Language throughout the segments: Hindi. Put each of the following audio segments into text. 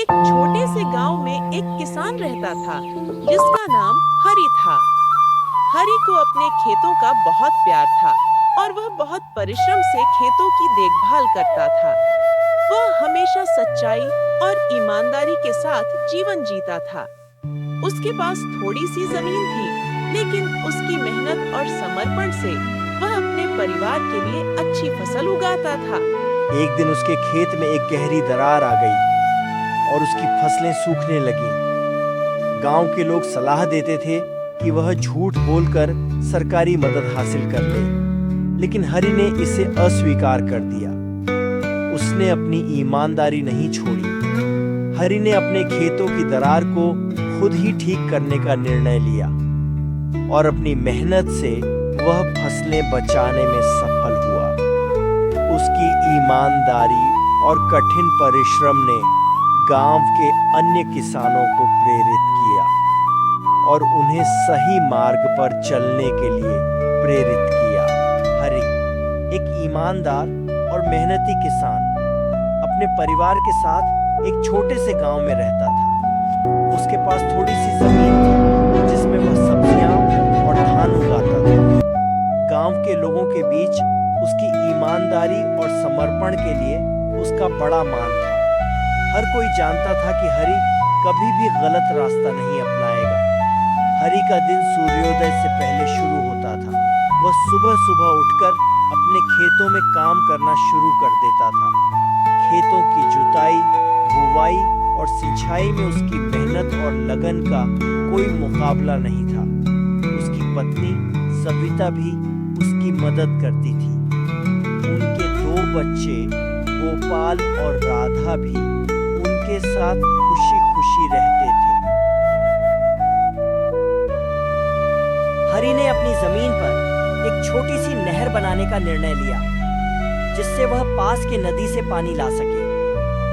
एक छोटे से गांव में एक किसान रहता था जिसका नाम हरि था। हरि को अपने खेतों का बहुत प्यार था और वह बहुत परिश्रम से खेतों की देखभाल करता था। वह हमेशा सच्चाई और ईमानदारी के साथ जीवन जीता था। उसके पास थोड़ी सी जमीन थी, लेकिन उसकी मेहनत और समर्पण से वह अपने परिवार के लिए अच्छी फसल उगाता था। एक दिन उसके खेत में एक गहरी दरार आ गई और उसकी फसलें सूखने लगीं। गांव के लोग सलाह देते थे कि वह झूठ बोलकर सरकारी मदद हासिल कर ले, लेकिन हरि ने इसे अस्वीकार कर दिया। उसने अपनी ईमानदारी नहीं छोड़ी। हरि ने अपने खेतों की दरार को खुद ही ठीक करने का निर्णय लिया और अपनी मेहनत से वह फसलें बचाने में सफल हुआ। उसकी ईमानदारी और कठिन परिश्रम ने गांव के अन्य किसानों को प्रेरित किया और उन्हें सही मार्ग पर चलने के लिए प्रेरित किया। हरि एक ईमानदार और मेहनती किसान अपने परिवार के साथ एक छोटे से गांव में रहता था। उसके पास थोड़ी सी जमीन थी जिसमें वह सब्जियां और धान उगाता था। गांव के लोगों के बीच उसकी ईमानदारी और समर्पण के लिए उसका बड़ा मान था। हर कोई जानता था कि हरि कभी भी गलत रास्ता नहीं अपनाएगा। हरि का दिन सूर्योदय से पहले शुरू होता था। वह सुबह सुबह उठकर अपने खेतों में काम करना शुरू कर देता था। खेतों की जुताई, बुवाई और सिंचाई में उसकी मेहनत और लगन का कोई मुकाबला नहीं था। उसकी पत्नी सविता भी उसकी मदद करती थी। उनके 2 बच्चे गोपाल और राधा भी उनके साथ खुशी खुशी रहते थे। हरि ने अपनी जमीन पर एक छोटी सी नहर बनाने का निर्णय लिया, जिससे वह पास के नदी से पानी ला सके।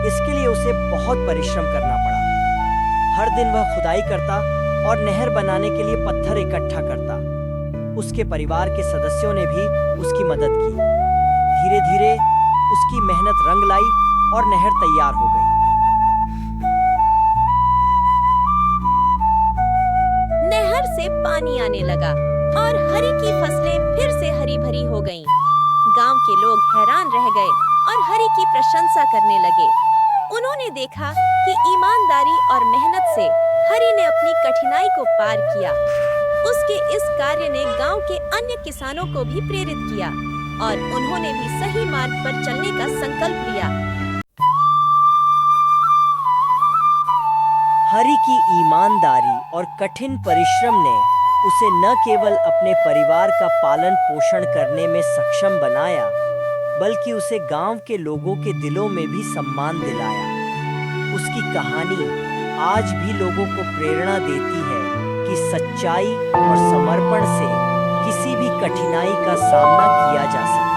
इसके लिए उसे बहुत परिश्रम करना पड़ा। हर दिन वह खुदाई करता और नहर बनाने के लिए पत्थर इकट्ठा करता। उसके परिवार के सदस्यों ने भी उसकी मदद की। धीरे धीरे उसकी मेहनत रंग लाई और नहर तैयार हो गई। नहर से पानी आने लगा और हरि की फसलें फिर से हरी भरी हो गईं। गांव के लोग हैरान रह गए और हरि की प्रशंसा करने लगे। उन्होंने देखा कि ईमानदारी और मेहनत से हरि ने अपनी कठिनाई को पार किया। उसके इस कार्य ने गांव के अन्य किसानों को भी प्रेरित किया और उन्होंने भी सही मार्ग पर चलने का संकल्प लिया। हरि की ईमानदारी और कठिन परिश्रम ने उसे न केवल अपने परिवार का पालन पोषण करने में सक्षम बनाया, बल्कि उसे गांव के लोगों के दिलों में भी सम्मान दिलाया। उसकी कहानी आज भी लोगों को प्रेरणा देती है कि सच्चाई और समर्पण से किसी भी कठिनाई का सामना किया जा सकता है।